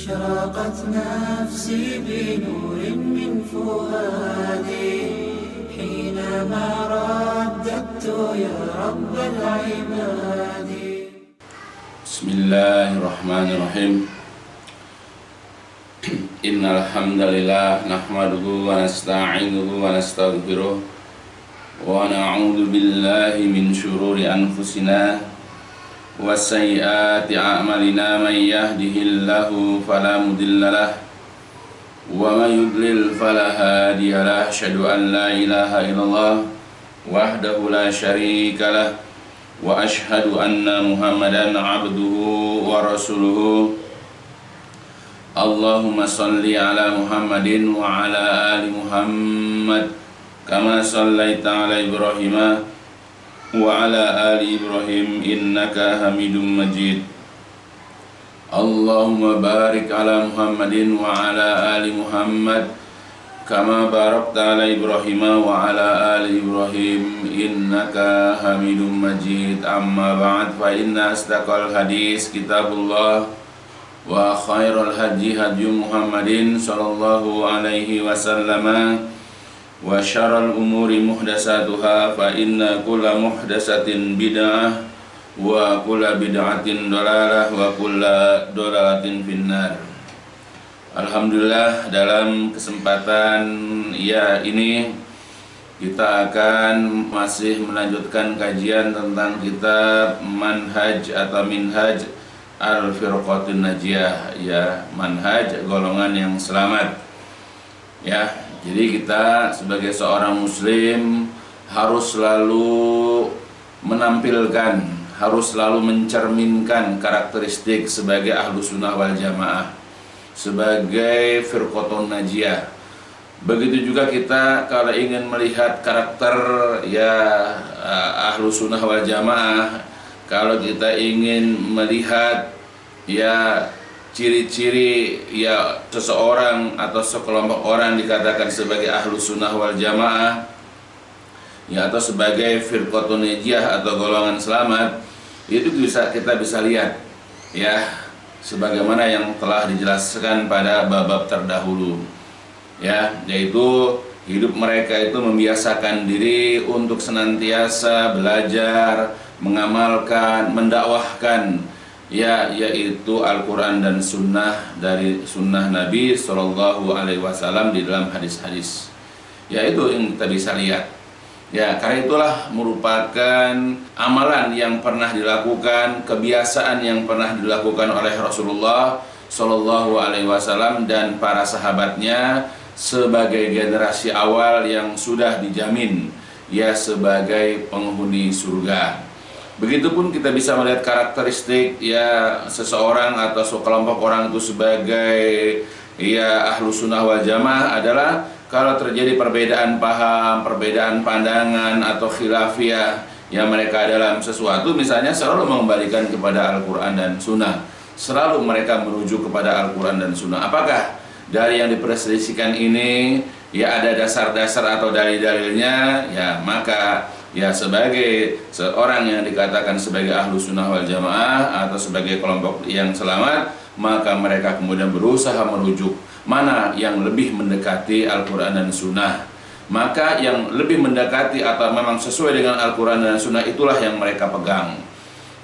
أشرقت نفسي بنور من فؤادي حينما رددت يا رب العباد. بسم الله الرحمن الرحيم. إن الحمد لله نحمده ونستعينه ونستغفره ونعوذ بالله من شرور أنفسنا وسيئات أعمالنا. من يهده الله فلا مضل له ومن يضلل فلا هادي له. أشهد أن لا إله إلا الله وحده لا شريك له وأشهد أن محمدا عبده ورسوله. اللهم صل على محمد وعلى آل محمد كما صليت على إبراهيم وعلى آل إبراهيم إنك حميد مجيد. اللهم بارك على محمد وعلى آل محمد كما باركت على إبراهيم وعلى آل إبراهيم إنك حميد مجيد. أما بعد فإن أصدق الحديث كتاب الله وخير الهدي هدي محمد صلى الله عليه وسلم وشر الأمور محدثاتها فإن كل محدثة بدعة وكل بدعة ضلالة وكل ضلالة في النار. Alhamdulillah, dalam kesempatan ini kita akan masih melanjutkan kajian tentang kitab Manhaj atau Minhaj Al-Firqatun Najiyah, ya, manhaj golongan yang selamat. Ya, jadi kita sebagai seorang muslim harus selalu menampilkan, harus selalu mencerminkan karakteristik sebagai ahlu sunnah wal jamaah, sebagai firqatun najiyah. Begitu juga kita kalau ingin melihat karakter ahlu sunnah wal jamaah, kalau kita ingin melihat ciri-ciri seseorang atau sekelompok orang dikatakan sebagai ahlu sunnah wal jamaah, atau sebagai firqatun najiyah atau golongan selamat, itu kita bisa lihat sebagaimana yang telah dijelaskan pada bab-bab terdahulu, yaitu hidup mereka itu membiasakan diri untuk senantiasa belajar, mengamalkan, mendakwahkan, yaitu Al-Quran dan Sunnah dari Sunnah Nabi SAW di dalam hadis-hadis. Itu yang kita bisa lihat. Karena itulah merupakan amalan yang pernah dilakukan, kebiasaan yang pernah dilakukan oleh Rasulullah SAW dan para sahabatnya sebagai generasi awal yang sudah dijamin sebagai penghuni surga. Begitupun kita bisa melihat karakteristik seseorang atau sekelompok orang itu sebagai ahlu sunnah wal jamaah adalah kalau terjadi perbedaan paham, perbedaan pandangan atau khilafiyah mereka dalam sesuatu, misalnya selalu mengembalikan kepada Al-Quran dan Sunnah, selalu mereka merujuk kepada Al-Quran dan Sunnah. Apakah dari yang diperselisihkan ini ada dasar-dasar atau dalil-dalilnya, maka sebagai seorang yang dikatakan sebagai ahlu sunnah wal jamaah atau sebagai kelompok yang selamat, maka mereka kemudian berusaha merujuk mana yang lebih mendekati Al-Quran dan Sunnah. Maka yang lebih mendekati atau memang sesuai dengan Al-Quran dan Sunnah itulah yang mereka pegang.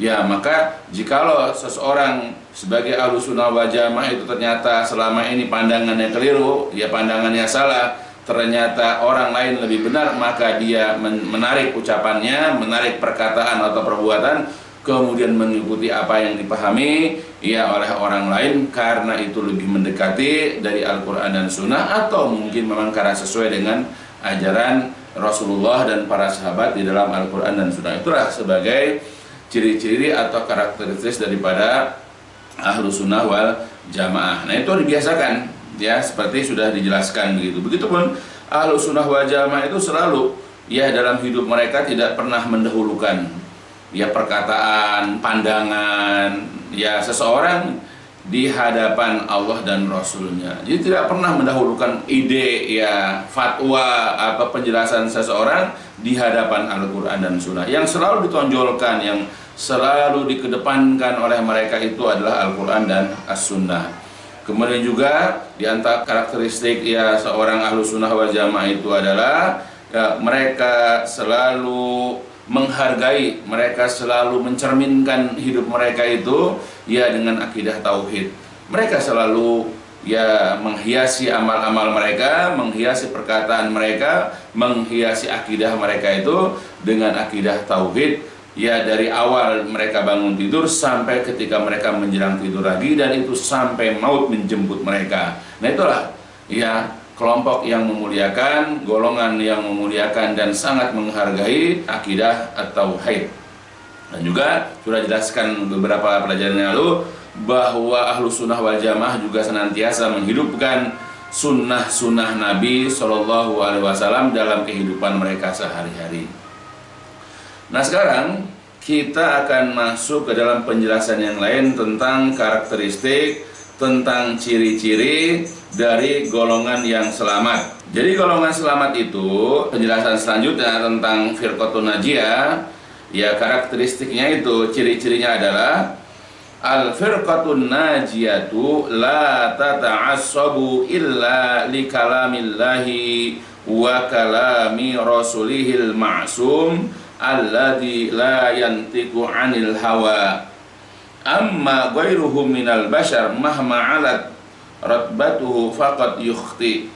Maka jikalau seseorang sebagai ahlu sunnah wal jamaah itu ternyata selama ini pandangannya keliru, pandangannya salah, ternyata orang lain lebih benar, maka dia menarik ucapannya, menarik perkataan atau perbuatan, kemudian mengikuti apa yang dipahami oleh orang lain karena itu lebih mendekati dari Al-Quran dan Sunnah, atau mungkin memang karena sesuai dengan ajaran Rasulullah dan para sahabat di dalam Al-Quran dan Sunnah. Itulah sebagai ciri-ciri atau karakteristik daripada ahlu sunnah wal jamaah. Nah, itu dibiasakan, seperti sudah dijelaskan begitu. Begitupun ahlu sunnah wal jamaah itu selalu dalam hidup mereka tidak pernah mendahulukan perkataan, pandangan seseorang di hadapan Allah dan Rasulnya. Jadi tidak pernah mendahulukan ide, fatwa atau penjelasan seseorang di hadapan Al-Quran dan Sunnah. Yang selalu ditonjolkan, yang selalu dikedepankan oleh mereka itu adalah Al-Quran dan As-Sunnah. Kemudian juga di antara karakteristik ya seorang ahlu sunnah wal jamaah itu adalah ya, mereka selalu menghargai, mereka selalu mencerminkan hidup mereka itu ya dengan akidah tauhid. Mereka selalu ya menghiasi amal-amal mereka, menghiasi perkataan mereka, menghiasi akidah mereka itu dengan akidah tauhid. Ya dari awal mereka bangun tidur sampai ketika mereka menjelang tidur lagi, dan itu sampai maut menjemput mereka. Nah itulah ya kelompok yang memuliakan, golongan yang memuliakan dan sangat menghargai akidah atau tauhid. Dan juga sudah jelaskan beberapa pelajaran yang lalu bahwa ahlu sunnah wal jamaah juga senantiasa menghidupkan sunnah-sunnah Nabi SAW dalam kehidupan mereka sehari-hari. Nah sekarang kita akan masuk ke dalam penjelasan yang lain tentang karakteristik, tentang ciri-ciri dari golongan yang selamat. Jadi golongan selamat itu, penjelasan selanjutnya tentang firqatun najiyah, ya karakteristiknya itu, ciri-cirinya adalah al-firqatun najiyatu la tata'assabu illa li kalamillahi wa kalami rasulihil ma'sum alladzi la yantiqu 'anil hawa amma ghairuhu minal bashar mahma 'alat ratbatuhu faqad yukhti.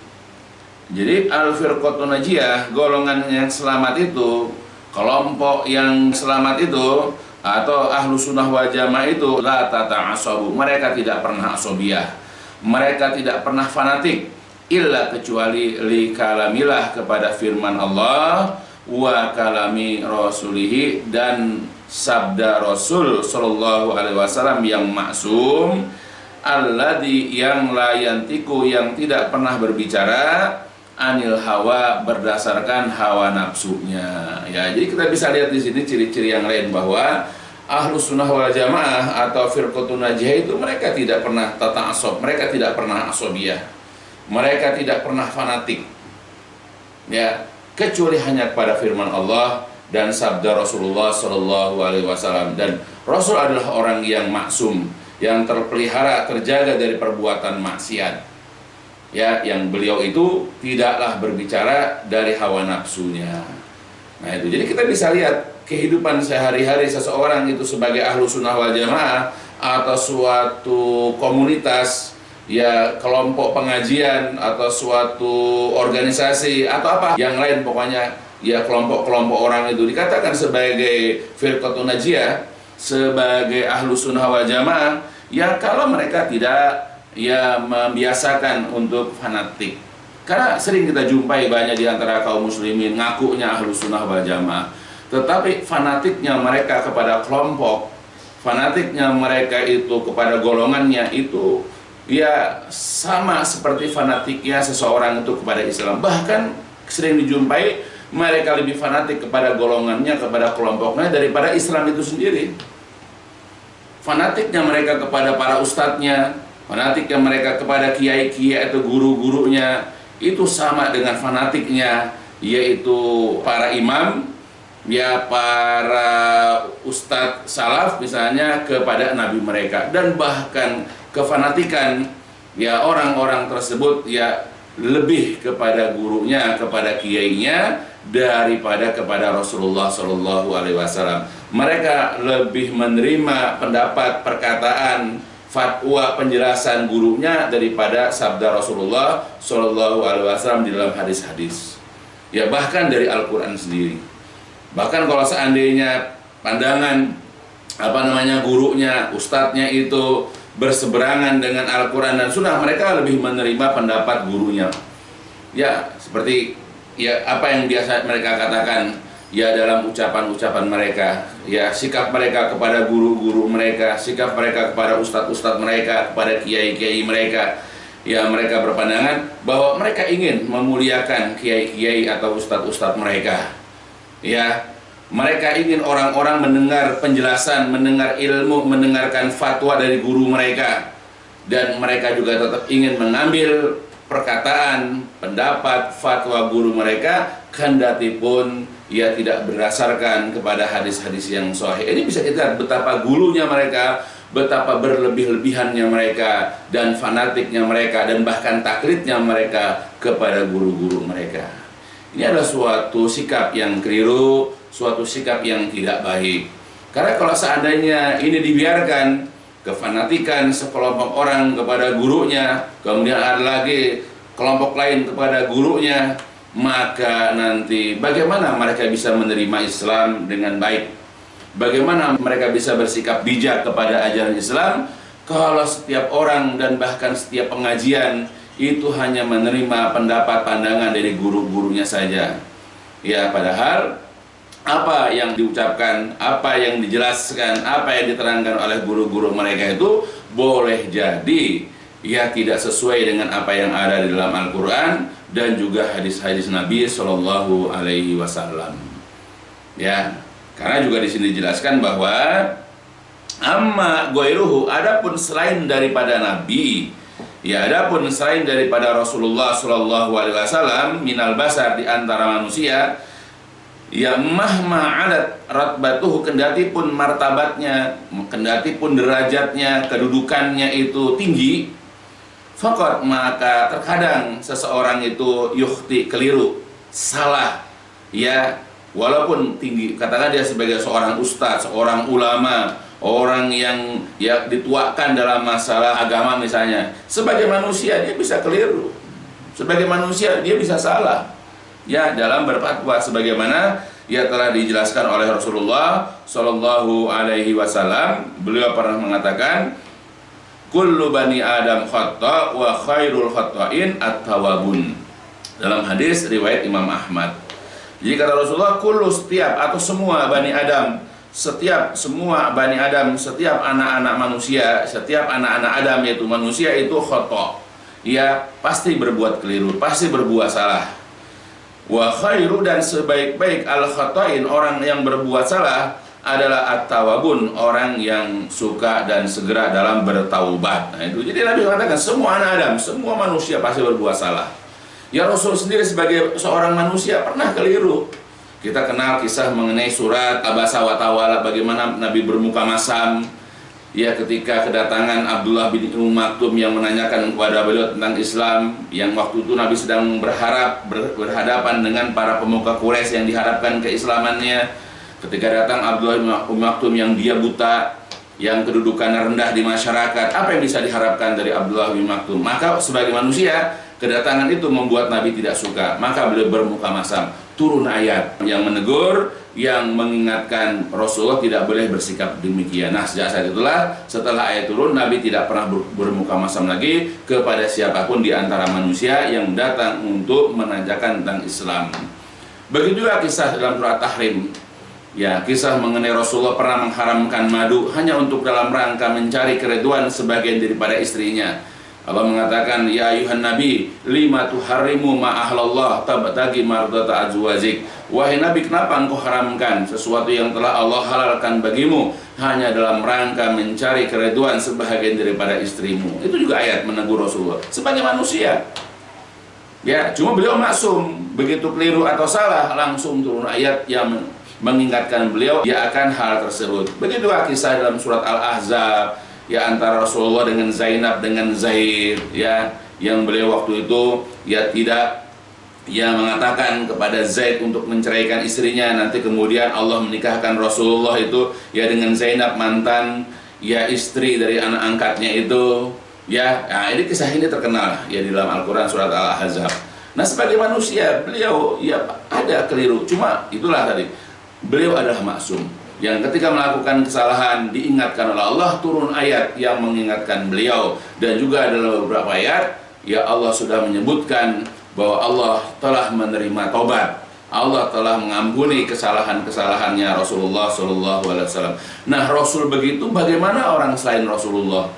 Jadi al-firqatun najiyah, golongan yang selamat itu, kelompok yang selamat itu atau ahlu sunnah wal jamaah itu la tata'assabu, mereka tidak pernah asobiyah, mereka tidak pernah fanatik illa kecuali li kalamilah, kepada firman Allah, wa kalami rasulihi, dan sabda Rasul sallallahu alaihi wasallam yang maksum, alladzi yang la yantiku, yang tidak pernah berbicara, anil hawa, berdasarkan hawa nafsunya. Ya, jadi kita bisa lihat di sini ciri-ciri yang lain bahwa ahlu sunnah wal jamaah atau firqatun najiyah itu mereka tidak pernah tata'assub, mereka tidak pernah asobiyah, mereka tidak pernah fanatik. Ya, kecuali hanya kepada firman Allah dan sabda Rasulullah sallallahu alaihi wasallam. Dan Rasul adalah orang yang maksum, yang terpelihara, terjaga dari perbuatan maksiat. Ya, yang beliau itu tidaklah berbicara dari hawa nafsunya. Nah itu, jadi kita bisa lihat kehidupan sehari-hari seseorang itu sebagai ahlu sunnah wal jamaah atau suatu komunitas, ya kelompok pengajian atau suatu organisasi atau apa yang lain, pokoknya ya kelompok-kelompok orang itu dikatakan sebagai firqatun najiyah, sebagai ahlu sunnah wal jamaah, ya kalau mereka tidak ya membiasakan untuk fanatik. Karena sering kita jumpai banyak di antara kaum muslimin ngakunya ahlu sunnah wal jamaah, tetapi fanatiknya mereka kepada kelompok, fanatiknya mereka itu kepada golongannya itu ya sama seperti fanatiknya seseorang itu kepada Islam. Bahkan sering dijumpai mereka lebih fanatik kepada golongannya, kepada kelompoknya daripada Islam itu sendiri. Fanatiknya mereka kepada para ustadznya, fanatiknya mereka kepada kiai-kiai atau guru-gurunya itu sama dengan fanatiknya yaitu para imam, ya para ustadz salaf misalnya kepada nabi mereka. Dan bahkan kefanatikan ya orang-orang tersebut ya lebih kepada gurunya, kepada kiainya daripada kepada Rasulullah Shallallahu Alaihi Wasallam. Mereka lebih menerima pendapat, perkataan, fatwa, penjelasan gurunya daripada sabda Rasulullah Shallallahu Alaihi Wasallam di dalam hadis-hadis. Ya bahkan dari Al-Quran sendiri. Bahkan kalau seandainya pandangan gurunya, ustadznya itu berseberangan dengan Al-Quran dan Sunnah, mereka lebih menerima pendapat gurunya. Ya seperti ya apa yang biasa mereka katakan ya dalam ucapan-ucapan mereka, ya sikap mereka kepada guru-guru mereka, sikap mereka kepada ustadz-ustadz mereka, kepada kiai-kiai mereka. Ya mereka berpandangan bahwa mereka ingin memuliakan kiai-kiai atau ustadz-ustadz mereka. Ya, mereka ingin orang-orang mendengar penjelasan, mendengar ilmu, mendengarkan fatwa dari guru mereka. Dan mereka juga tetap ingin mengambil perkataan, pendapat, fatwa guru mereka, kendati pun ia tidak berdasarkan kepada hadis-hadis yang sahih. Ini bisa kita lihat betapa gulunya mereka, betapa berlebih-lebihannya mereka dan fanatiknya mereka dan bahkan taklidnya mereka kepada guru-guru mereka. Ini adalah suatu sikap yang keliru, suatu sikap yang tidak baik. Karena kalau seandainya ini dibiarkan, kefanatikan sekelompok orang kepada gurunya, kemudian ada lagi kelompok lain kepada gurunya, maka nanti bagaimana mereka bisa menerima Islam dengan baik? Bagaimana mereka bisa bersikap bijak kepada ajaran Islam kalau setiap orang dan bahkan setiap pengajian itu hanya menerima pendapat pandangan dari guru-gurunya saja? Ya, padahal apa yang diucapkan, apa yang dijelaskan, apa yang diterangkan oleh guru-guru mereka itu boleh jadi ya tidak sesuai dengan apa yang ada di dalam Al-Quran dan juga hadis-hadis Nabi Shallallahu Alaihi Wasallam. Ya, karena juga di sini dijelaskan bahwa amma ghairuhu, adapun selain daripada Nabi, ya adapun selain daripada Rasulullah Shallallahu Alaihi Wasallam minal basar, di antara manusia, ya mahma adat ratbatuhu, kendati pun martabatnya, kendati pun derajatnya, kedudukannya itu tinggi, faqat, maka terkadang seseorang itu yukhti, keliru, salah, ya walaupun tinggi, katakan dia sebagai seorang ustadz, seorang ulama, orang yang ya dituakan dalam masalah agama misalnya, sebagai manusia dia bisa keliru, sebagai manusia dia bisa salah, ya dalam berfatwa sebagaimana ya telah dijelaskan oleh Rasulullah Shallallahu Alaihi Wasallam. Beliau pernah mengatakan, kullu bani Adam khata' wa khairul khata'in at-tawabun, dalam hadis riwayat Imam Ahmad. Jadi kata Rasulullah, kullu, setiap atau semua bani Adam, semua bani Adam, setiap anak-anak manusia, setiap anak-anak Adam yaitu manusia itu khata', ya pasti berbuat keliru, pasti berbuat salah. Wa khairu, dan sebaik-baik al-khata'in, orang yang berbuat salah, adalah at-tawabun, orang yang suka dan segera dalam bertaubat. Nah itu, jadi Nabi mengatakan semua anak Adam, semua manusia pasti berbuat salah. Ya Rasul sendiri sebagai seorang manusia pernah keliru. Kita kenal kisah mengenai surat Abasa wa Tawalla, bagaimana Nabi bermuka masam ya ketika kedatangan Abdullah bin Maktum yang menanyakan kepada beliau tentang Islam, yang waktu itu Nabi sedang berhadapan dengan para pemuka Quraisy yang diharapkan keislamannya. Ketika datang Abdullah bin Maktum yang dia buta, yang kedudukannya rendah di masyarakat, apa yang bisa diharapkan dari Abdullah bin Maktum? Maka sebagai manusia, kedatangan itu membuat Nabi tidak suka, maka beliau bermuka masam. Turun ayat yang menegur, yang mengingatkan Rasulullah tidak boleh bersikap demikian. Nah sejak saat itulah, setelah ayat turun, Nabi tidak pernah bermuka masam lagi kepada siapapun di antara manusia yang datang untuk menanyakan tentang Islam. Begitu juga kisah dalam surat Tahrim, ya kisah mengenai Rasulullah pernah mengharamkan madu hanya untuk dalam rangka mencari keridhaan sebagian daripada istrinya. Allah mengatakan, ya ayuhan nabi, lima tuharrimu ma ahlallah tabtagi mardata azwazik. Wahai Nabi, kenapa engkau haramkan sesuatu yang telah Allah halalkan bagimu hanya dalam rangka mencari keridhaan sebahagian daripada istrimu? Itu juga ayat menegur Rasulullah sebagai manusia. Ya, cuma beliau maksum, begitu keliru atau salah langsung turun ayat yang mengingatkan beliau ya akan hal tersebut. Begitu kisah dalam surat Al-Ahzab, ya antara Rasulullah dengan Zainab dengan Zaid, ya yang beliau waktu itu ya tidak ya mengatakan kepada Zaid untuk menceraikan istrinya, nanti kemudian Allah menikahkan Rasulullah itu ya dengan Zainab, mantan ya istri dari anak angkatnya itu, ya. Nah, ini kisah ini terkenal ya di dalam Al-Qur'an surat Al-Ahzab. Nah, sebagai manusia beliau ya ada keliru, cuma itulah tadi, beliau adalah maksum yang ketika melakukan kesalahan diingatkan oleh Allah, turun ayat yang mengingatkan beliau. Dan juga dalam beberapa ayat ya Allah sudah menyebutkan bahwa Allah telah menerima tobat, Allah telah mengampuni kesalahan-kesalahannya Rasulullah SAW. Nah Rasul begitu, bagaimana orang selain Rasulullah?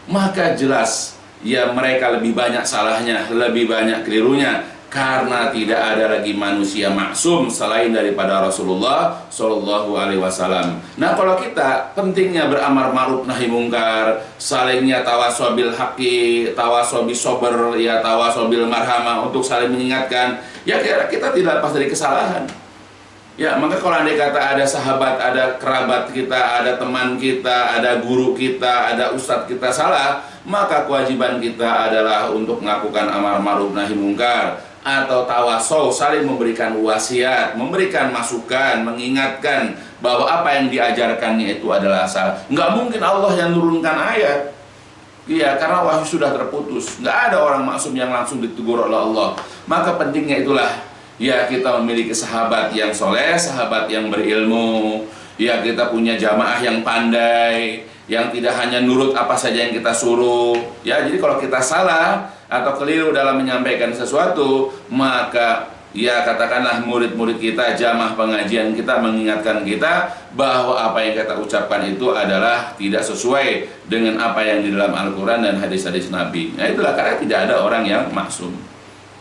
Maka jelas ya mereka lebih banyak salahnya, lebih banyak kelirunya, karena tidak ada lagi manusia maksum selain daripada Rasulullah Shallallahu Alaihi Wasallam. Nah kalau kita pentingnya beramar ma'ruf nahi mungkar, salingnya tawasobil haqi, tawasobil sober, ya tawasobil marhamah, untuk saling mengingatkan, ya kira kita tidak lepas dari kesalahan. Ya, maka kalau andai kata ada sahabat, ada kerabat kita, ada teman kita, ada guru kita, ada ustadz kita salah, maka kewajiban kita adalah untuk melakukan amar ma'ruf nahi mungkar, atau tawasau, saling memberikan wasiat, memberikan masukan, mengingatkan bahwa apa yang diajarkannya itu adalah salah. Nggak mungkin Allah yang turunkan ayat. Iya, karena wahyu sudah terputus. Nggak ada orang maksum yang langsung ditegur oleh Allah. Maka pentingnya itulah, ya, kita memiliki sahabat yang soleh, sahabat yang berilmu. Ya, kita punya jamaah yang pandai, yang tidak hanya nurut apa saja yang kita suruh. Ya, jadi kalau kita salah atau keliru dalam menyampaikan sesuatu, maka ya katakanlah murid-murid kita, jamaah pengajian kita mengingatkan kita bahwa apa yang kita ucapkan itu adalah tidak sesuai dengan apa yang di dalam Al-Quran dan hadis-hadis Nabi. Nah, itulah karena tidak ada orang yang maksum.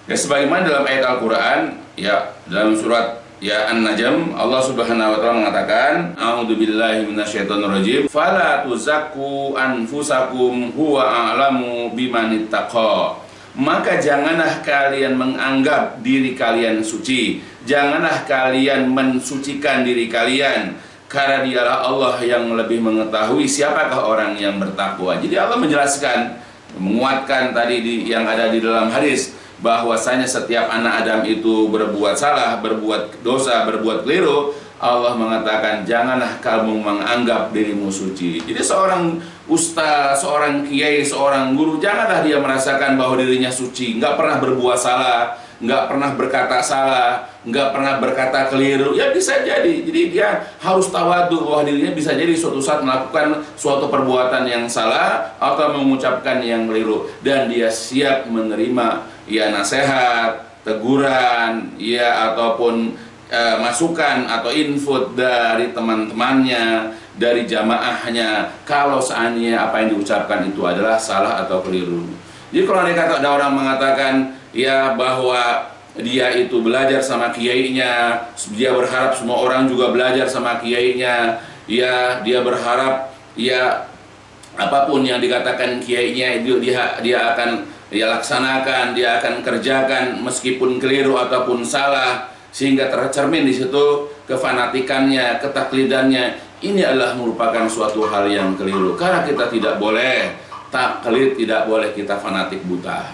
Ya, sebagaimana dalam ayat Al-Quran, ya, dalam surat ya An-Najm, Allah Subhanahu wa taala mengatakan, a'udzubillahi minasyaitonirrajim, fala tuzakku anfusakum huwa a'lamu bimanittaqa. Maka janganlah kalian menganggap diri kalian suci, janganlah kalian mensucikan diri kalian, karena dialah Allah yang lebih mengetahui siapakah orang yang bertakwa. Jadi Allah menjelaskan, menguatkan tadi yang ada di dalam hadis, bahwasanya setiap anak Adam itu berbuat salah, berbuat dosa, berbuat keliru. Allah mengatakan, janganlah kamu menganggap dirimu suci. Jadi seorang ustaz, seorang kiai, seorang guru, janganlah dia merasakan bahwa dirinya suci, nggak pernah berbuat salah, nggak pernah berkata salah, nggak pernah berkata keliru. Ya bisa jadi dia harus tawadu bahwa dirinya bisa jadi suatu saat melakukan suatu perbuatan yang salah atau mengucapkan yang keliru, dan dia siap menerima ya nasihat, teguran, ya ataupun masukan atau input dari teman-temannya, dari jamaahnya, kalau seandainya apa yang diucapkan itu adalah salah atau keliru. Jadi kalau ada orang mengatakan ya bahwa dia itu belajar sama kiainya, dia berharap semua orang juga belajar sama kiainya, ya dia berharap ya apapun yang dikatakan kiainya itu dia akan dia laksanakan, dia akan kerjakan meskipun keliru ataupun salah, sehingga tercermin di situ kefanatikannya, ketaklidannya. Ini adalah merupakan suatu hal yang keliru, karena kita tidak boleh taklid, tidak boleh kita fanatik buta.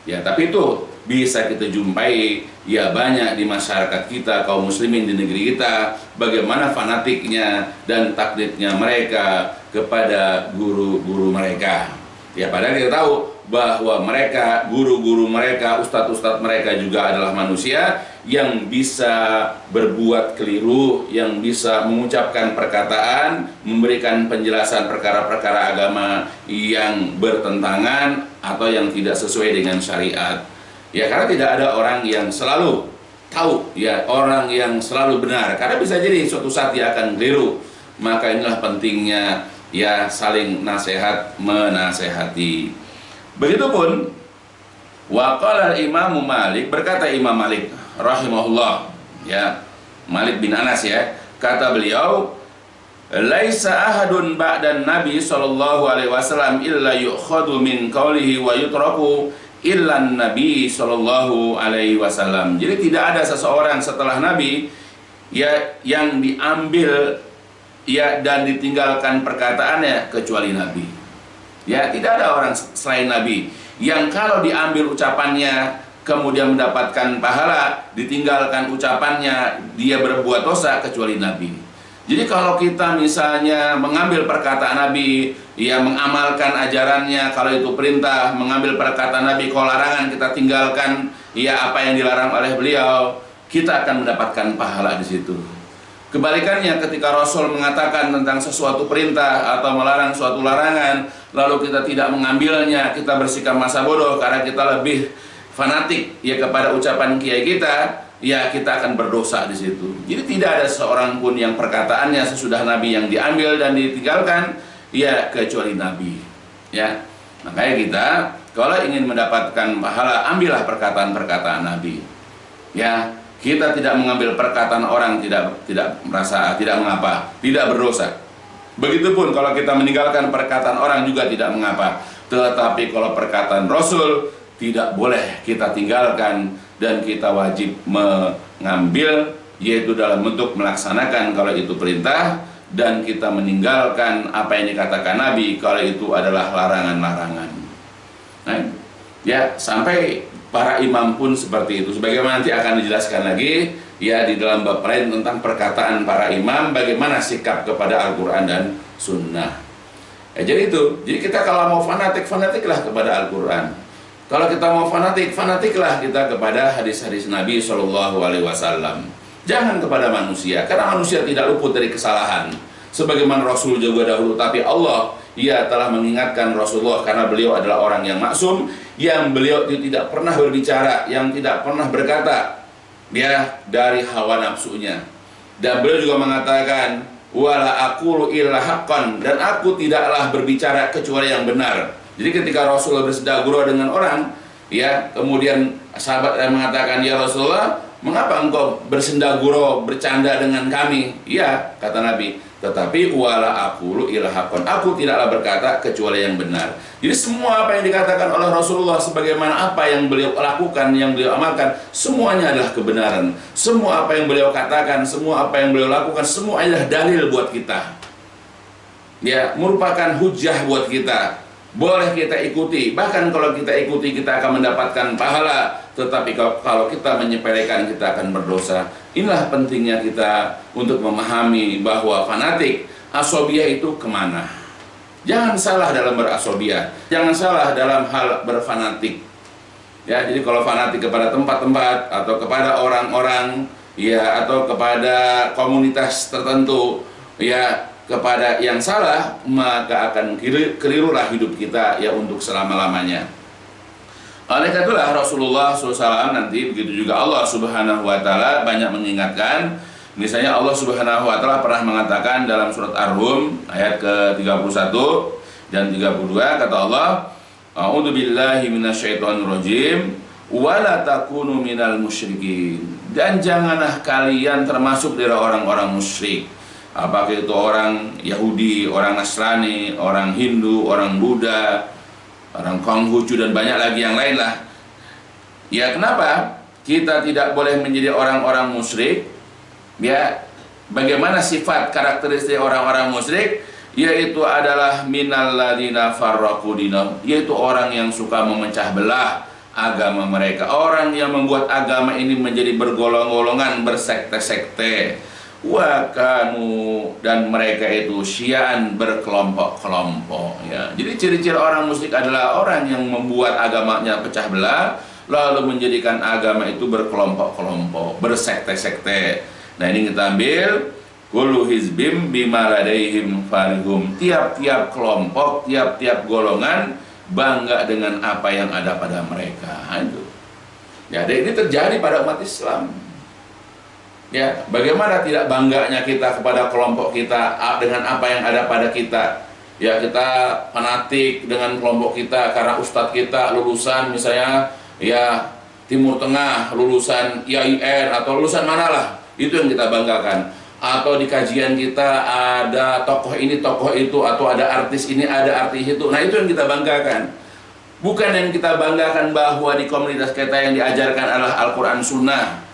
Ya, tapi itu bisa kita jumpai ya banyak di masyarakat kita, kaum muslimin di negeri kita, bagaimana fanatiknya dan taklidnya mereka kepada guru-guru mereka. Ya, padahal kita tahu bahwa mereka, guru-guru mereka, ustadz-ustadz mereka juga adalah manusia yang bisa berbuat keliru, yang bisa mengucapkan perkataan, memberikan penjelasan perkara-perkara agama yang bertentangan atau yang tidak sesuai dengan syariat. Ya, karena tidak ada orang yang selalu tahu, ya, orang yang selalu benar, karena bisa jadi suatu saat dia akan keliru. Maka inilah pentingnya ya saling nasihat menasehati. Begitupun waqala Imam Malik, berkata Imam Malik rahimahullah, ya, Malik bin Anas, ya, kata beliau, laisa ahadun ba'dan Nabi sallallahu alaihi wasallam illa yu'khadhu min qawlihi wa yutraku illa Nabi sallallahu alaihi wasallam. Jadi tidak ada seseorang setelah Nabi ya yang diambil ya dan ditinggalkan perkataannya kecuali Nabi. Ya, tidak ada orang selain Nabi yang kalau diambil ucapannya kemudian mendapatkan pahala, ditinggalkan ucapannya dia berbuat dosa kecuali Nabi. Jadi kalau kita misalnya mengambil perkataan Nabi, ya mengamalkan ajarannya, kalau itu perintah, mengambil perkataan Nabi, kalau larangan kita tinggalkan ya apa yang dilarang oleh beliau, kita akan mendapatkan pahala di situ. Kebalikannya, ketika Rasul mengatakan tentang sesuatu perintah atau melarang suatu larangan, lalu kita tidak mengambilnya, kita bersikap masa bodoh karena kita lebih fanatik ya kepada ucapan kiai kita, ya kita akan berdosa di situ. Jadi tidak ada seorang pun yang perkataannya sesudah Nabi yang diambil dan ditinggalkan, ya kecuali Nabi. Ya, makanya kita kalau ingin mendapatkan pahala, ambillah perkataan-perkataan Nabi. Ya, kita tidak mengambil perkataan orang, tidak merasa, tidak mengapa, tidak berdosa. Begitupun kalau kita meninggalkan perkataan orang juga tidak mengapa. Tetapi kalau perkataan Rasul tidak boleh kita tinggalkan, dan kita wajib mengambil yaitu dalam bentuk melaksanakan kalau itu perintah, dan kita meninggalkan apa yang dikatakan Nabi kalau itu adalah larangan-larangan. Nah, ya, sampai para imam pun seperti itu. Sebagaimana nanti akan dijelaskan lagi ya di dalam bab lain tentang perkataan para imam, bagaimana sikap kepada Al-Quran dan Sunnah. Ya, jadi itu. Jadi kita kalau mau fanatik, fanatiklah kepada Al-Quran. Kalau kita mau fanatik, fanatiklah kita kepada hadis-hadis Nabi SAW. Jangan kepada manusia, karena manusia tidak luput dari kesalahan. Sebagaimana Rasul juga dahulu, tapi Allah telah mengingatkan Rasulullah karena beliau adalah orang yang maksum, yang beliau tidak pernah berbicara, yang tidak pernah berkata dari hawa nafsunya. Dan beliau juga mengatakan, wala aqulu illa haqqan, dan aku tidaklah berbicara kecuali yang benar. Jadi ketika Rasulullah bersendagurau dengan orang, kemudian sahabat mengatakan, ya Rasulullah, mengapa engkau bersendagurau, bercanda dengan kami? Ya, kata Nabi, tetapi wala aqulu illa haqqan, aku tidaklah berkata kecuali yang benar. Jadi semua apa yang dikatakan oleh Rasulullah, sebagaimana apa yang beliau lakukan, yang beliau amalkan, semuanya adalah kebenaran. Semua apa yang beliau katakan, semua apa yang beliau lakukan, semua adalah dalil buat kita. Ya, merupakan hujah buat kita. Boleh kita ikuti, bahkan kalau kita ikuti kita akan mendapatkan pahala. Tetapi kalau kita menyepelekan, kita akan berdosa. Inilah pentingnya kita untuk memahami bahwa fanatik, asobiyah itu kemana. Jangan salah dalam berasobiyah, jangan salah dalam hal berfanatik. Ya, jadi kalau fanatik kepada tempat-tempat atau kepada orang-orang, atau kepada komunitas tertentu, kepada yang salah, maka akan kelirulah hidup kita untuk selama-lamanya. Oleh karena itulah Rasulullah SAW nanti, begitu juga Allah Subhanahu wa Ta'ala banyak mengingatkan. Misalnya Allah Subhanahu wa Ta'ala pernah mengatakan dalam surat Ar-Rum ayat ke-31 dan 32, kata Allah, a'udzu billahi minasyaitonir rajim wa la takunu minal musyrikin, dan janganlah kalian termasuk dari orang-orang musyrik. Apakah itu orang Yahudi, orang Nasrani, orang Hindu, orang Buddha, orang Konghucu, dan banyak lagi yang lain lah. Ya, kenapa kita tidak boleh menjadi orang-orang musyrik? Ya, bagaimana sifat karakteristik orang-orang musyrik? Yaitu adalah minal ladina farraqu dinahum, yaitu orang yang suka memecah belah agama mereka, orang yang membuat agama ini menjadi bergolong-golongan, bersekte-sekte. Wakanu, dan mereka itu syian, berkelompok-kelompok. Ya, jadi ciri-ciri orang musyrik adalah orang yang membuat agamanya pecah belah, lalu menjadikan agama itu berkelompok-kelompok, bersekte-sekte. Nah, ini kita ambil kullu hizbim bima ladaihim farihum. Tiap-tiap kelompok, tiap-tiap golongan bangga dengan apa yang ada pada mereka. Itu. Ya, dan ini terjadi pada umat Islam. Ya, bagaimana tidak bangganya kita kepada kelompok kita dengan apa yang ada pada kita. Ya, kita fanatik dengan kelompok kita karena ustadz kita lulusan misalnya Timur Tengah, lulusan IAIN atau lulusan manalah, itu yang kita banggakan. Atau di kajian kita ada tokoh ini, tokoh itu, atau ada artis ini, ada artis itu. Nah, itu yang kita banggakan. Bukan yang kita banggakan bahwa di komunitas kita yang diajarkan adalah Al-Quran Sunnah.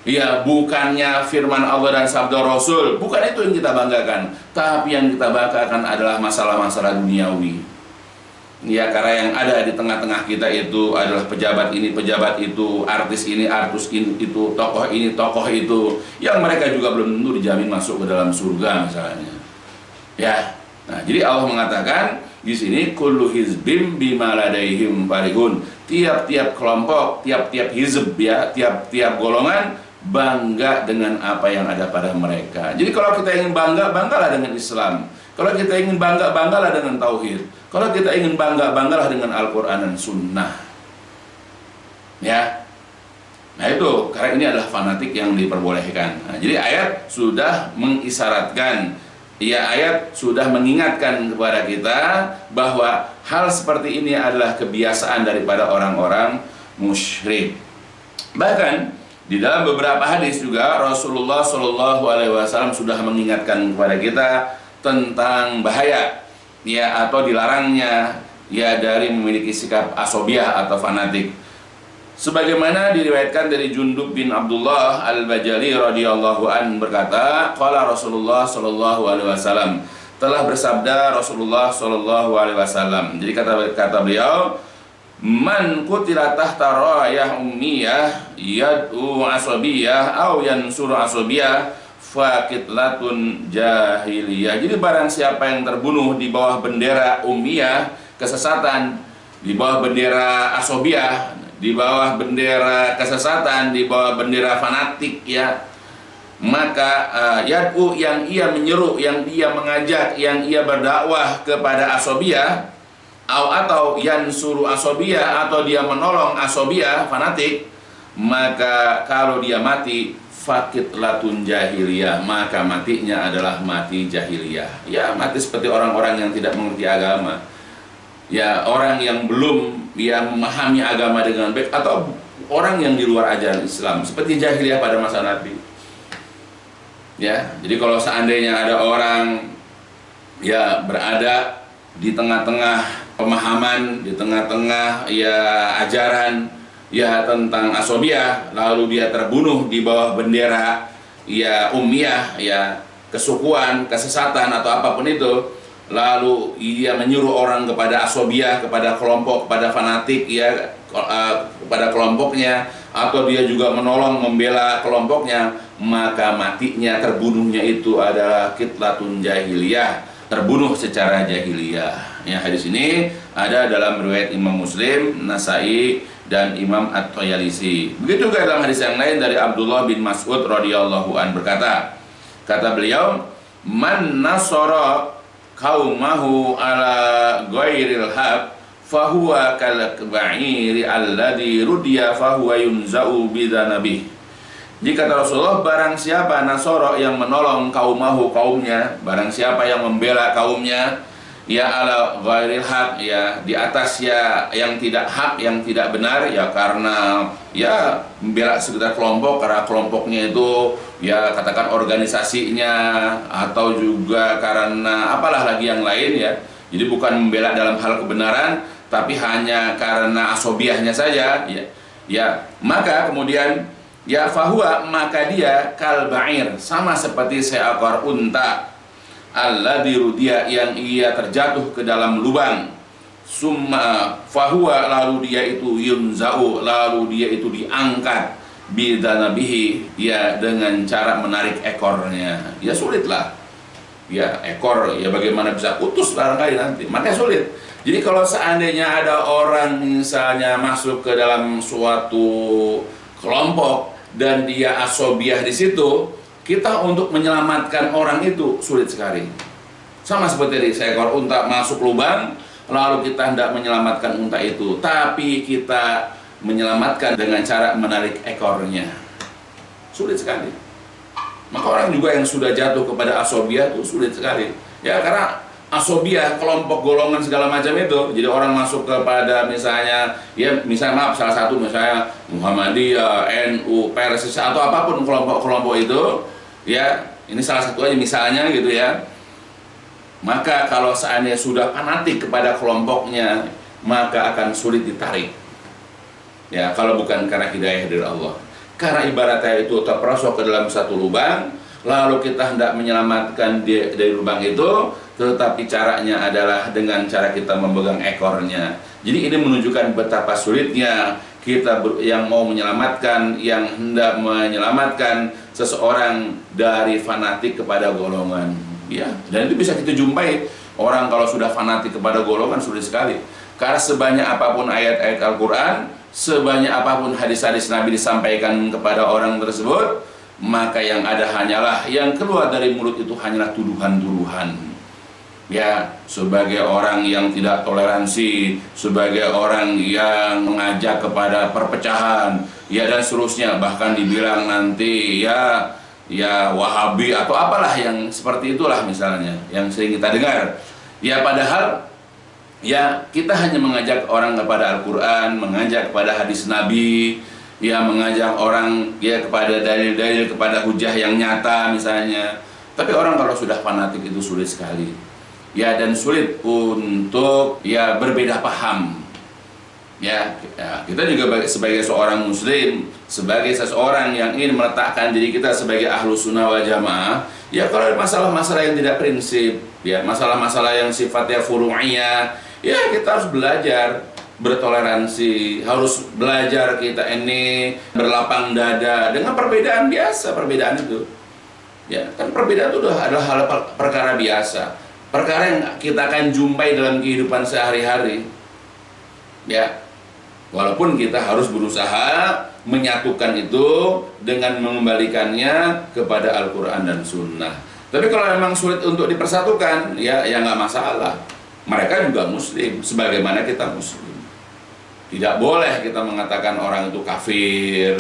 Ya, bukannya firman Allah dan sabda Rasul. Bukan itu yang kita banggakan. Tapi yang kita banggakan adalah masalah-masalah duniawi. Ya, karena yang ada di tengah-tengah kita itu adalah pejabat ini, pejabat itu, artis ini, artis itu, tokoh ini, tokoh itu, yang mereka juga belum tentu dijamin masuk ke dalam surga misalnya. Ya, nah, jadi Allah mengatakan di sini kullu hizbim bima ladaihim farihun. Tiap-tiap kelompok, tiap-tiap hizb, tiap-tiap golongan bangga dengan apa yang ada pada mereka. Jadi kalau kita ingin bangga, banggalah dengan Islam. Kalau kita ingin bangga, banggalah dengan Tauhid. Kalau kita ingin bangga, banggalah dengan Al-Quran dan Sunnah. Ya, nah itu, karena ini adalah fanatik yang diperbolehkan. Nah, jadi ayat sudah mengisyaratkan, ayat sudah mengingatkan kepada kita bahwa hal seperti ini adalah kebiasaan daripada orang-orang musyrik. Bahkan di dalam beberapa hadis juga Rasulullah SAW sudah mengingatkan kepada kita tentang bahaya atau dilarangnya dari memiliki sikap asobiah atau fanatik. Sebagaimana diriwayatkan dari Jundub bin Abdullah Al-Bajali radhiyallahu an berkata, qala Rasulullah sallallahu alaihi wasallam, telah bersabda Rasulullah sallallahu alaihi wasallam. Jadi kata beliau, man qutila tahta rayah ummiyah yad'u asabiyah aw yansuru asabiyah faqitlatun jahiliyah. Jadi barang siapa yang terbunuh di bawah bendera ummiyah, kesesatan, di bawah bendera asabiyah, di bawah bendera kesesatan, di bawah bendera fanatik, ya, maka yad'u, yang ia menyeru, yang ia mengajak, yang ia berdakwah kepada asobiyah, atau yansuru asobiyah, atau dia menolong asobiyah fanatik, maka kalau dia mati faqitlatun jahiliyah, maka matinya adalah mati jahiliyah. Ya, mati seperti orang-orang yang tidak mengerti agama, ya, orang yang belum memahami agama dengan baik, atau orang yang di luar ajaran Islam seperti jahiliyah pada masa Nabi. Ya, jadi kalau seandainya ada orang ya berada di tengah-tengah pemahaman, di tengah-tengah ya ajaran ya tentang asobiyah, lalu dia terbunuh di bawah bendera ya ummiyah, ya kesukuan, kesesatan atau apapun itu, lalu ia menyuruh orang kepada asobiyah, kepada kelompok, kepada fanatik, ya, kepada kelompoknya, atau dia juga menolong membela kelompoknya, maka matinya, terbunuhnya itu adalah qitlatun jahiliyah, terbunuh secara jahiliyah. Ya, hadis ini ada dalam riwayat Imam Muslim, Nasai, dan Imam At-Tayalisi. Begitu juga dalam hadis yang lain dari Abdullah bin Mas'ud radhiyallahu an berkata, kata beliau, man nasara qaumahu ala ghairil haq fahuwa kal ba'iri alladhi rudiya fahuwa yunza'u bidzanabih. Jika kata Rasulullah, barang siapa nasara yang menolong kaumahu, kaumnya, barang siapa yang membela kaumnya, ya ala ghairil haq, ya di atas ya yang tidak hak, yang tidak benar, ya karena ya membela sekitar kelompok, karena kelompoknya itu ya katakan organisasinya, atau juga karena apalah lagi yang lain, ya. Jadi bukan membela dalam hal kebenaran, tapi hanya karena asobiyahnya saja, ya. Ya, maka kemudian ya fahuwa, maka dia kal ba'ir, sama seperti seekor unta, alladzi rudiya, yang ia terjatuh ke dalam lubang, summa fahuwa, lalu dia itu yunza'u, lalu dia itu diangkat, bidzanabihi, ya dengan cara menarik ekornya. Ya sulitlah, ya ekor, ya bagaimana bisa putus barangkali nanti, makanya sulit. Jadi kalau seandainya ada orang misalnya masuk ke dalam suatu kelompok dan dia asobiyah di situ, kita untuk menyelamatkan orang itu sulit sekali. Sama seperti seekor unta masuk lubang, lalu kita hendak menyelamatkan unta itu, tapi kita menyelamatkan dengan cara menarik ekornya, sulit sekali. Maka orang juga yang sudah jatuh kepada asobiyah itu sulit sekali, ya, karena asobiyah, kelompok, golongan segala macam itu. Jadi orang masuk kepada misalnya, ya misalnya maaf, salah satu misalnya Muhammadiyah, NU, Persis, atau apapun kelompok-kelompok itu, ya ini salah satu aja misalnya gitu, ya. Maka kalau seandainya sudah fanatik kepada kelompoknya, maka akan sulit ditarik, ya, kalau bukan karena hidayah dari Allah. Karena ibaratnya itu terperosok ke dalam satu lubang, lalu kita hendak menyelamatkan dari lubang itu, tetapi caranya adalah dengan cara kita memegang ekornya. Jadi ini menunjukkan betapa sulitnya kita yang mau menyelamatkan, yang hendak menyelamatkan seseorang dari fanatik kepada golongan. Ya, dan itu bisa kita jumpai orang kalau sudah fanatik kepada golongan sulit sekali. Karena sebanyak apapun ayat-ayat Al-Quran, sebanyak apapun hadis-hadis Nabi disampaikan kepada orang tersebut, maka yang ada hanyalah, yang keluar dari mulut itu hanyalah tuduhan-tuduhan. Ya, sebagai orang yang tidak toleransi, sebagai orang yang mengajak kepada perpecahan, ya dan seterusnya, bahkan dibilang nanti ya Wahabi atau apalah yang seperti itulah misalnya yang sering kita dengar. Ya padahal ya kita hanya mengajak orang kepada Al-Quran, mengajak kepada hadis Nabi, ya mengajak orang ya kepada dalil-dalil, kepada hujah yang nyata misalnya. Tapi orang kalau sudah fanatik itu sulit sekali, ya, dan sulit untuk ya berbeda paham. Kita juga sebagai seorang muslim, sebagai seseorang yang ingin meletakkan diri kita sebagai ahlus sunnah wal jamaah, ya kalau ada masalah-masalah yang tidak prinsip, ya masalah-masalah yang sifatnya furu'iyah, ya kita harus belajar bertoleransi, harus belajar kita ini berlapang dada dengan perbedaan biasa, perbedaan itu. Ya, kan perbedaan itu adalah hal perkara biasa, perkara yang kita akan jumpai dalam kehidupan sehari-hari. Ya, walaupun kita harus berusaha menyatukan itu dengan mengembalikannya kepada Al-Quran dan Sunnah. Tapi kalau memang sulit untuk dipersatukan, ya nggak masalah. Mereka juga muslim, sebagaimana kita muslim. Tidak boleh kita mengatakan orang itu kafir,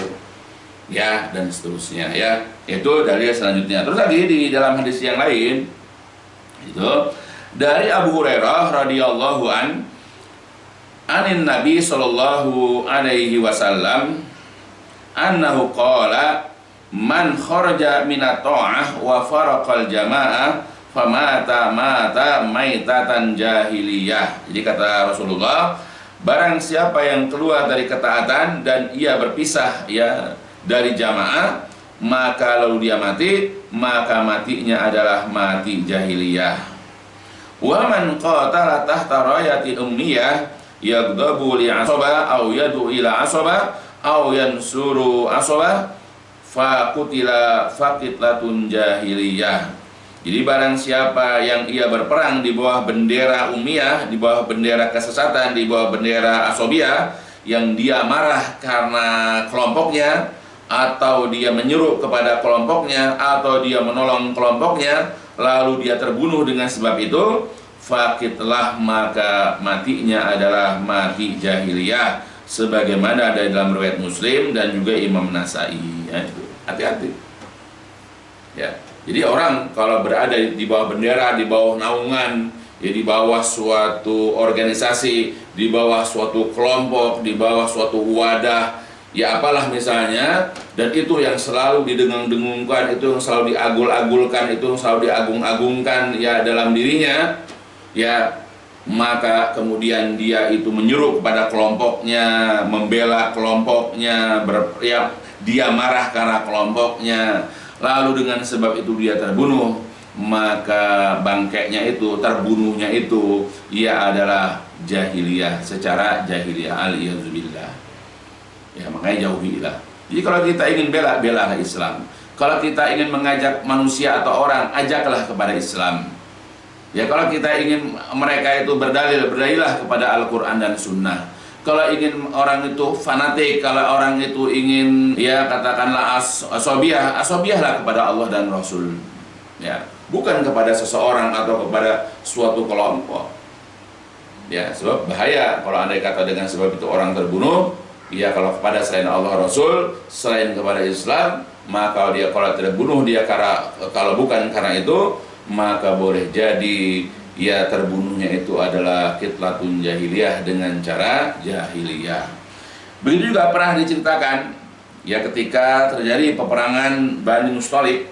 ya, dan seterusnya, ya. Itu dalil selanjutnya. Terus lagi di dalam hadis yang lain, itu dari Abu Hurairah radhiyallahu anin Nabi sallallahu alaihi wasallam annahu qala man kharaja minat ta'ah wa faraqal jamaah famata mata maitatan jahiliyah. Jadi kata Rasulullah, barang siapa yang keluar dari ketaatan dan ia berpisah ya dari jamaah, maka lalu dia mati, maka matinya adalah mati jahiliyah. Wa man qatala tahta rayati ummiyah yagdabu li asaba aw yadu ila asaba aw yansuru asaba faqutila faqitlatun jahiliyah. Jadi barang siapa yang ia berperang di bawah bendera ummiyah, di bawah bendera kesesatan, di bawah bendera asobiyah, yang dia marah karena kelompoknya, atau dia menyuruh kepada kelompoknya, atau dia menolong kelompoknya, lalu dia terbunuh dengan sebab itu, fakitlah, maka matinya adalah mati jahiliyah, sebagaimana ada dalam riwayat Muslim dan juga Imam Nasai. Ya, hati-hati. Ya, jadi orang kalau berada di bawah bendera, di bawah naungan, ya di bawah suatu organisasi, di bawah suatu kelompok, di bawah suatu wadah, ya apalah misalnya, dan itu yang selalu didengung-dengungkan, itu yang selalu diagul-agulkan, itu yang selalu diagung-agungkan ya dalam dirinya, ya maka kemudian dia itu menyuruh kepada kelompoknya, membela kelompoknya, dia marah karena kelompoknya, lalu dengan sebab itu dia terbunuh, maka bangkainya itu, terbunuhnya itu, ia adalah jahiliyah, secara jahiliyah, al-iyazubillah. Ya, makanya jauhilah. Jadi kalau kita ingin belalah Islam. Kalau kita ingin mengajak manusia atau orang, ajaklah kepada Islam. Ya, kalau kita ingin mereka itu berdalillah kepada Al-Quran dan Sunnah. Kalau ingin orang itu fanatik, kalau orang itu ingin ya katakanlah asobiyahlah kepada Allah dan Rasul. Ya, bukan kepada seseorang atau kepada suatu kelompok. Ya, sebab bahaya kalau andai kata dengan sebab itu orang terbunuh. Ya, kalau kepada selain Allah Rasul, selain kepada Islam, maka dia kalau terbunuh dia kalau bukan karena itu, maka boleh jadi ya terbunuhnya itu adalah kitlatun jahiliyah, dengan cara jahiliyah. Begitu juga pernah diceritakan ya ketika terjadi peperangan Bani Mustalik.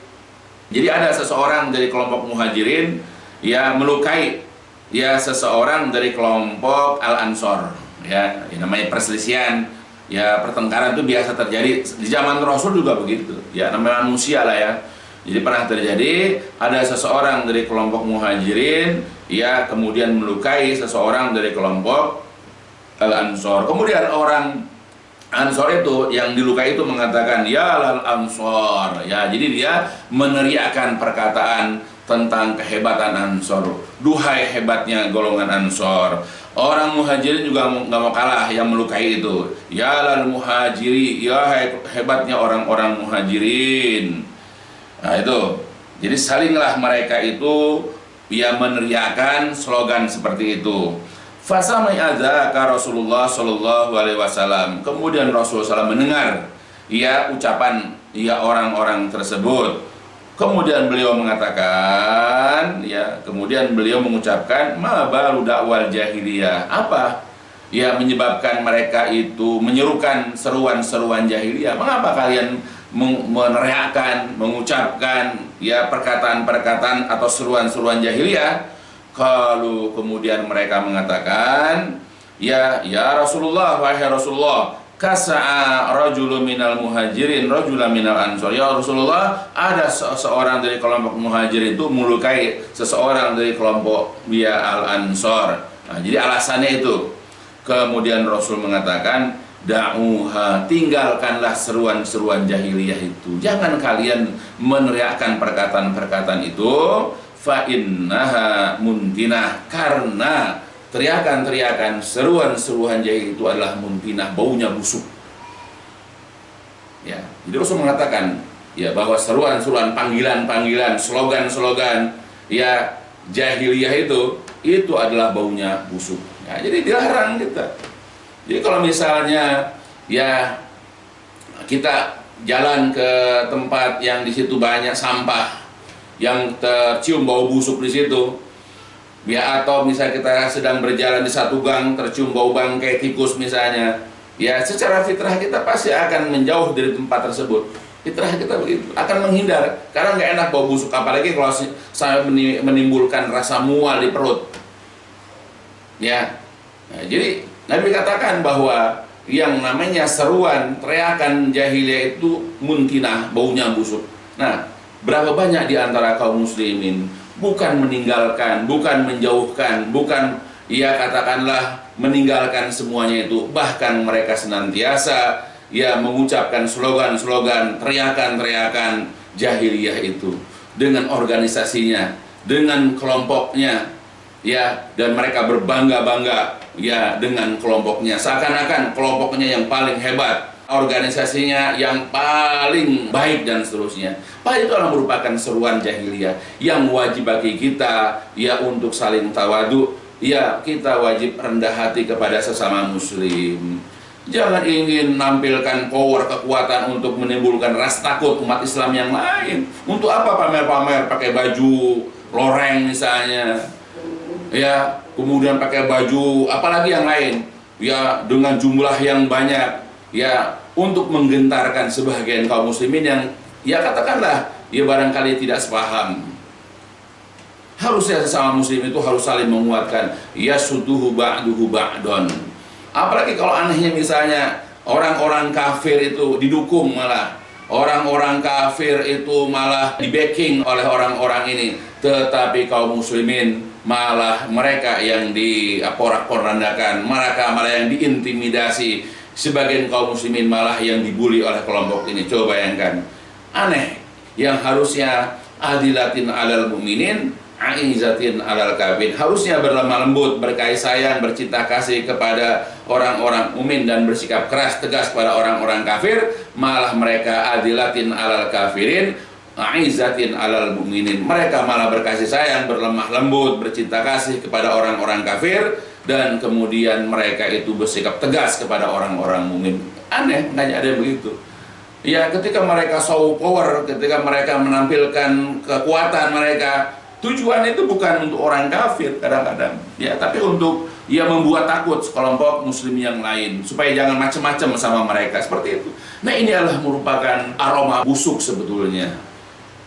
Jadi ada seseorang dari kelompok Muhajirin ya melukai ya seseorang dari kelompok Al-Ansor. Ya, namanya perselisihan, ya pertengkaran itu biasa terjadi di zaman Rasul juga begitu. Ya, namanya manusia lah ya. Jadi pernah terjadi ada seseorang dari kelompok Muhajirin ya kemudian melukai seseorang dari kelompok Al-Ansor. Kemudian orang Ansor itu yang dilukai itu mengatakan ya Al-Ansor. Ya, jadi dia meneriakkan perkataan tentang kehebatan Ansor. Duhai hebatnya golongan Ansor. Orang Muhajirin juga nggak mau kalah yang melukai itu. Ya Al-Muhajiri, ya hebatnya orang-orang Muhajirin. Nah itu, jadi salinglah mereka itu ya meneriakan slogan seperti itu. Fasami adzaka Rasulullah Shallallahu Alaihi Wasallam. Kemudian Rasulullah SAW mendengar ya ucapan ya orang-orang tersebut. Kemudian beliau mengatakan, ya kemudian beliau mengucapkan ma baru dakwal jahiliyah. Apa ya menyebabkan mereka itu menyerukan seruan-seruan jahiliyah? Mengapa kalian meneriakkan, mengucapkan ya perkataan-perkataan atau seruan-seruan jahiliyah? Kalau kemudian mereka mengatakan ya Rasulullah, wahai Rasulullah, kasa'a rajulun minal muhajirin rajulan minal ansor. Ya Rasulullah, ada seorang dari kelompok muhajirin itu melukai seseorang dari kelompok dia al-ansor. Nah, jadi alasannya itu. Kemudian Rasul mengatakan, da'uha, tinggalkanlah seruan-seruan jahiliyah itu. Jangan kalian meneriakkan perkataan-perkataan itu, fa innaha muntinah, karena teriakan-teriakan, seruan-seruan jahil itu adalah muntinah, baunya busuk. Ya, jadi Rasul mengatakan ya bahwa seruan-seruan, panggilan-panggilan, slogan-slogan ya jahiliyah itu adalah baunya busuk. Ya, jadi dilarang kita. Jadi kalau misalnya ya kita jalan ke tempat yang di situ banyak sampah, yang tercium bau busuk di situ, ya, atau misalnya kita sedang berjalan di satu gang tercium bau bangkai tikus misalnya, ya secara fitrah kita pasti akan menjauh dari tempat tersebut. Fitrah kita begitu, akan menghindar karena nggak enak bau busuk, apalagi kalau saya menimbulkan rasa mual di perut. Ya, nah, jadi Nabi katakan bahwa yang namanya seruan, teriakan jahiliyah itu muntinah, baunya busuk. Nah, berapa banyak di antara kaum muslimin bukan meninggalkan, bukan menjauhkan, bukan ya katakanlah meninggalkan semuanya itu, bahkan mereka senantiasa ya mengucapkan slogan-slogan, teriakan-teriakan jahiliyah itu dengan organisasinya, dengan kelompoknya, ya, dan mereka berbangga-bangga ya dengan kelompoknya, seakan-akan kelompoknya yang paling hebat, organisasinya yang paling baik dan seterusnya. Padahal itu adalah merupakan seruan jahiliyah yang wajib bagi kita ya untuk saling tawadu. Ya, kita wajib rendah hati kepada sesama muslim. Jangan ingin menampilkan power, kekuatan untuk menimbulkan rasa takut umat Islam yang lain. Untuk apa pamer-pamer pakai baju loreng misalnya, ya, kemudian pakai baju apalagi yang lain, ya, dengan jumlah yang banyak, ya, untuk menggentarkan sebagian kaum muslimin yang ya katakanlah ya barangkali tidak sepaham. Harusnya sesama muslim itu harus saling menguatkan, ya suduhu ba'duhu ba'don. Apalagi kalau anehnya misalnya orang-orang kafir itu didukung, malah orang-orang kafir itu malah di backing oleh orang-orang ini, tetapi kaum muslimin malah mereka yang diporak-porandakan, mereka malah yang diintimidasi. Sebagian kaum muslimin malah yang dibully oleh kelompok ini. Coba bayangkan, aneh, yang harusnya adilatin alal mu'minin, aizatin alal kafirin, harusnya berlemah lembut, berkasih sayang, bercinta kasih kepada orang-orang mukmin dan bersikap keras tegas pada orang-orang kafir, malah mereka adilatin alal kafirin, aizatin alal mu'minin, mereka malah berkasih sayang, berlemah lembut, bercinta kasih kepada orang-orang kafir, dan kemudian mereka itu bersikap tegas kepada orang-orang mukmin. Aneh, nggak ada begitu. Ya, ketika mereka show power, ketika mereka menampilkan kekuatan mereka, tujuan itu bukan untuk orang kafir kadang-kadang, ya, tapi untuk ya membuat takut kelompok muslim yang lain supaya jangan macam-macam sama mereka, seperti itu. Nah, ini adalah merupakan aroma busuk sebetulnya.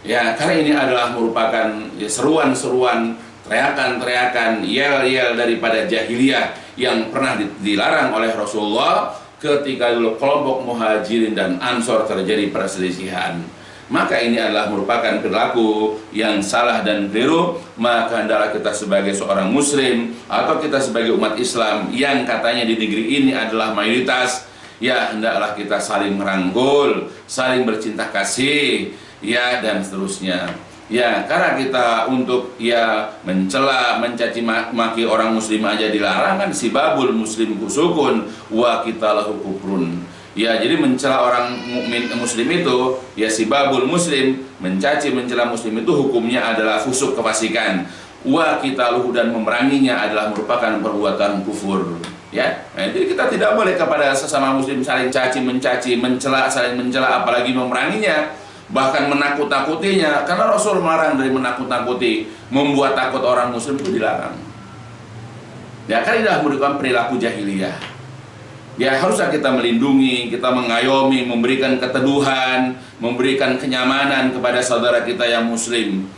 Ya, karena ini adalah merupakan ya, seruan-seruan, teriakan-teriakan, yel-yel daripada jahiliyah yang pernah dilarang oleh Rasulullah ketika dulu kelompok muhajirin dan ansor terjadi perselisihan. Maka ini adalah merupakan perilaku yang salah dan keliru. Maka hendaklah kita sebagai seorang muslim atau kita sebagai umat Islam yang katanya di negeri ini adalah mayoritas, ya hendaklah kita saling merangkul, saling bercinta kasih, ya, dan seterusnya. Ya, karena kita untuk ya mencela, mencaci maki orang muslim aja dilarang, kan sibabul muslim kusukun wa kita lahu kufrun. Ya, jadi mencela orang mukmin muslim itu ya sibabul muslim, mencaci mencela muslim itu hukumnya adalah fusuk, kefasikan. Wa qitaluhu, dan memeranginya adalah merupakan perbuatan kufur. Ya. Nah, jadi kita tidak boleh kepada sesama muslim saling caci mencaci, mencela, saling mencela, apalagi memeranginya, bahkan menakut-nakutinya, karena Rasul melarang dari menakut-nakuti, membuat takut orang muslim itu dilarang. Ya, kan ini adalah merupakan perilaku jahiliyah. Ya, haruslah kita melindungi, kita mengayomi, memberikan keteduhan, memberikan kenyamanan kepada saudara kita yang muslim.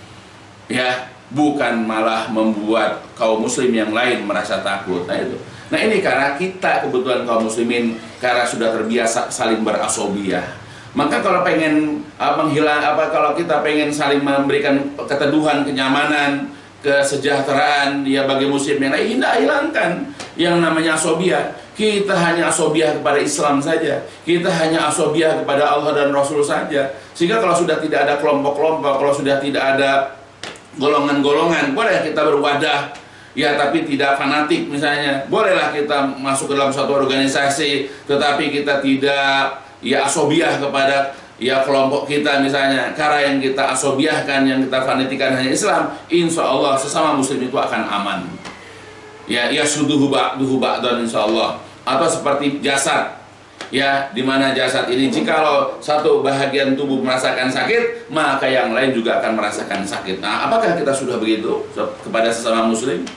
Ya, bukan malah membuat kaum muslim yang lain merasa takut. Nah, itu. Nah ini karena kita kebetulan kaum muslimin karena sudah terbiasa saling berasobiyah. Maka kalau pengen kalau kita pengen saling memberikan keteduhan, kenyamanan, kesejahteraan ya bagi muslim yang lain, tidak hilangkan yang namanya asobiyah. Kita hanya asobiyah kepada Islam saja. Kita hanya asobiyah kepada Allah dan Rasul saja. Sehingga kalau sudah tidak ada kelompok-kelompok, kalau sudah tidak ada golongan-golongan, boleh kita berwadah ya, tapi tidak fanatik misalnya. Bolehlah kita masuk ke dalam suatu organisasi, tetapi kita tidak ya asobiyah kepada ya kelompok kita misalnya. Karena yang kita asobiyahkan, yang kita fanatikan hanya Islam, insya Allah sesama muslim itu akan aman. Ya suduhu ba'dan insya Allah. Atau seperti jasad, ya dimana jasad ini jikalau satu bahagian tubuh merasakan sakit, maka yang lain juga akan merasakan sakit. Nah, apakah kita sudah begitu kepada sesama muslim?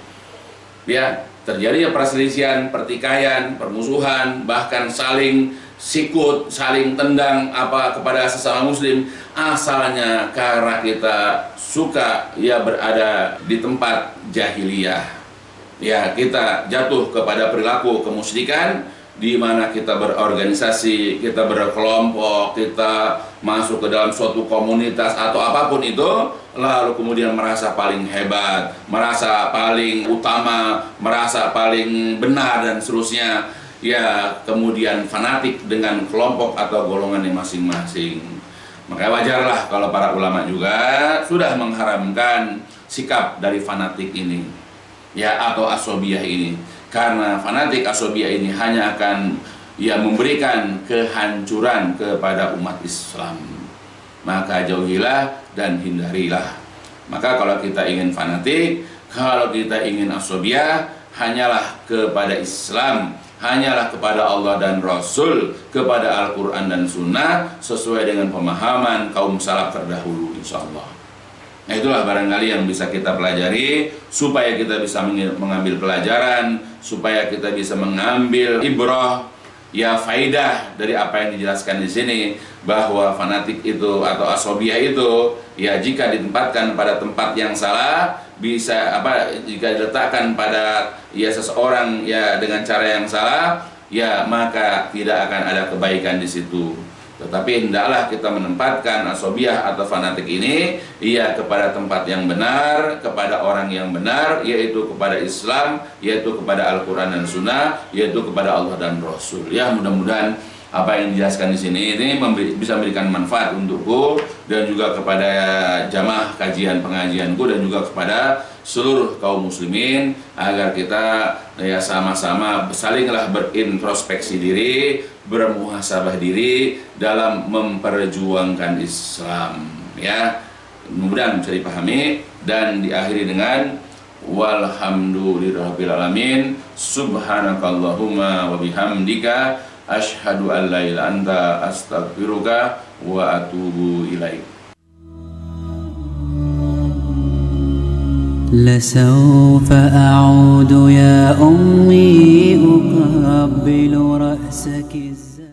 Ya, terjadi perselisihan, pertikaian, permusuhan, bahkan saling sikut, saling tendang kepada sesama muslim, asalnya karena kita suka ya berada di tempat jahiliyah. Ya, kita jatuh kepada perilaku kemusyrikan di mana kita berorganisasi, kita berkelompok, kita masuk ke dalam suatu komunitas atau apapun itu, lalu kemudian merasa paling hebat, merasa paling utama, merasa paling benar dan seterusnya. Ya, kemudian fanatik dengan kelompok atau golongan yang masing-masing. Maka wajarlah kalau para ulama juga sudah mengharamkan sikap dari fanatik ini. Ya, atau asobiyah ini, karena fanatik asobiyah ini hanya akan ya memberikan kehancuran kepada umat Islam. Maka jauhilah dan hindarilah. Maka kalau kita ingin fanatik, kalau kita ingin asobiyah, hanyalah kepada Islam, hanyalah kepada Allah dan Rasul, kepada Al-Quran dan Sunnah, sesuai dengan pemahaman kaum salaf terdahulu, insya Allah. Nah, itulah barangkali yang bisa kita pelajari supaya kita bisa mengambil pelajaran, supaya kita bisa mengambil ibrah, ya faidah dari apa yang dijelaskan di sini, bahwa fanatik itu atau asobiyah itu ya jika ditempatkan pada tempat yang salah, bisa jika diletakkan pada ya seseorang ya dengan cara yang salah, ya maka tidak akan ada kebaikan di situ. Tetapi hendaklah kita menempatkan asobiyah atau fanatik ini ia kepada tempat yang benar, kepada orang yang benar, yaitu kepada Islam, yaitu kepada Al-Quran dan Sunnah, yaitu kepada Allah dan Rasul. Ya, mudah-mudahan apa yang dijelaskan di sini ini bisa memberikan manfaat untukku dan juga kepada jamaah kajian pengajianku dan juga kepada seluruh kaum muslimin, agar kita ya sama-sama salinglah berintrospeksi diri, bermuhasabah diri dalam memperjuangkan Islam. Ya, mudah-mudahan bisa dipahami dan diakhiri dengan walhamdulillahirabbil alamin, subhanakallahumma wa bihamdika asyhadu an la ilaha illa anta astaghfiruka wa atubu ilaik. لسوف أعود يا أمي أقبل رأسك